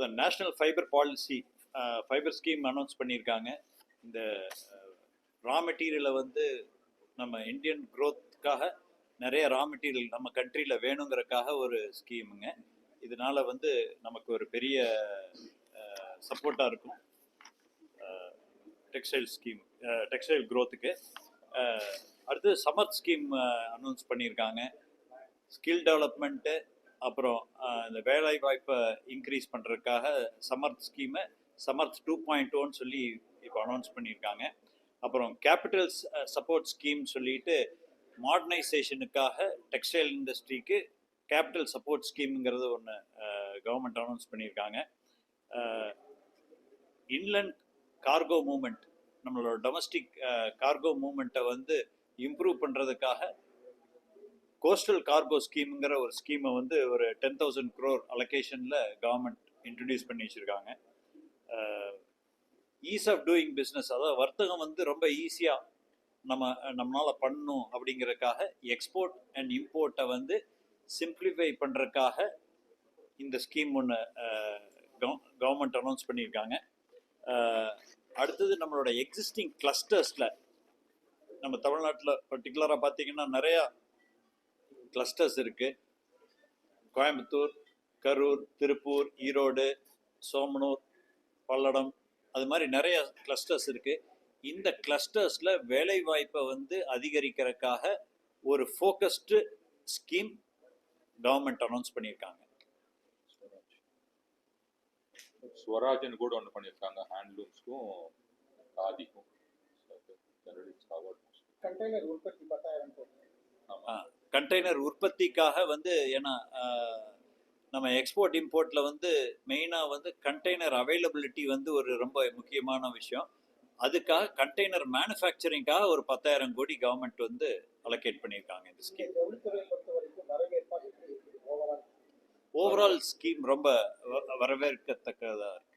the national fibre policy fibre scheme announce பண்ணியிருக்காங்க. இந்த ரா மெட்டீரியலை வந்து நம்ம இந்தியன் க்ரோத்துக்காக நிறைய ரா மெட்டீரியல் நம்ம கண்ட்ரியில் வேணுங்கிறதுக்காக ஒரு ஸ்கீமுங்க. இதனால வந்து நமக்கு ஒரு பெரிய சப்போர்ட்டாக இருக்கும் டெக்ஸ்டைல் ஸ்கீம், டெக்ஸ்டைல் க்ரோத்துக்கு. அடுத்து சமர்த் ஸ்கீம் அனௌன்ஸ் பண்ணியிருக்காங்க. ஸ்கில் டெவலப்மெண்ட்டு, அப்புறம் இந்த வேலை வாய்ப்பை இன்க்ரீஸ் பண்ணுறதுக்காக சமர்த் ஸ்கீமை சமர்த் 2.0 சொல்லி இப்போ அனௌன்ஸ் பண்ணியிருக்காங்க. அப்புறம் கேபிட்டல் சப்போர்ட் ஸ்கீம் சொல்லிட்டு மாடர்னைசேஷனுக்காக டெக்ஸ்டைல் இண்டஸ்ட்ரிக்கு கேபிட்டல் சப்போர்ட் ஸ்கீம்ங்கிறது ஒன்று கவர்மெண்ட் அனௌன்ஸ் பண்ணியிருக்காங்க. இன்லண்ட் கார்கோ மூமெண்ட், நம்மளோட டொமஸ்டிக் கார்கோ மூமெண்ட்டை வந்து இம்ப்ரூவ் பண்ணுறதுக்காக கோஸ்டல் கார்கோ ஸ்கீமுங்கிற ஒரு ஸ்கீமை வந்து ஒரு 10,000 crore அலோகேஷனில் கவர்மெண்ட் இன்ட்ரடியூஸ் பண்ணி வச்சுருக்காங்க. ஈஸ் ஆஃப் டூயிங் பிஸ்னஸ், அதாவது வர்த்தகம் வந்து ரொம்ப ஈஸியாக நம்மளால் பண்ணணும் அப்படிங்கிறதுக்காக எக்ஸ்போர்ட் அண்ட் இம்போர்ட்டை வந்து சிம்பிளிஃபை பண்ணுறதுக்காக இந்த ஸ்கீம் ஒன்று கவர்மெண்ட் அனௌன்ஸ் பண்ணியிருக்காங்க. அடுத்தது நம்மளோட எக்ஸிஸ்டிங் கிளஸ்டர்ஸில் நம்ம தமிழ்நாட்டில் பர்டிகுலராக பார்த்தீங்கன்னா நிறையா கிளஸ்டர்ஸ் இருக்குது. கோயம்புத்தூர், கரூர், திருப்பூர், ஈரோடு, சோமனூர், பல்லடம், அது மாதிரி நிறைய கிளஸ்டர்ஸ் இருக்குது. இந்த கிளஸ்டர்ஸில் வேலை வாய்ப்பை வந்து அதிகரிக்கிறதுக்காக ஒரு ஃபோக்கஸ்டு ஸ்கீம் கவர்மெண்ட் அனௌன்ஸ் பண்ணியிருக்காங்க. ஸ்வராஜ்னு கூட ஒன்று பண்ணியிருக்காங்க, ஹேண்ட்லூம்ஸ்க்கும் காதிக்கும். கண்டெய்னர் உற்பத்தி 10,000. கண்டெய்னர் உற்பத்திக்காக வந்து ஏன்னா நம்ம எக்ஸ்போர்ட் இம்போர்ட்டில் வந்து மெயினாக வந்து கண்டெய்னர் அவைலபிலிட்டி வந்து ஒரு ரொம்ப முக்கியமான விஷயம். அதுக்காக கண்டெய்னர் மேனுஃபேக்சரிங்காக ஒரு 10,000 கோடி கவர்மெண்ட் வந்து அலோகேட் பண்ணியிருக்காங்க இந்த ஸ்கீம். ஓவரால் ஸ்கீம் ரொம்ப வரவேற்கத்தக்கதாக இருக்கு.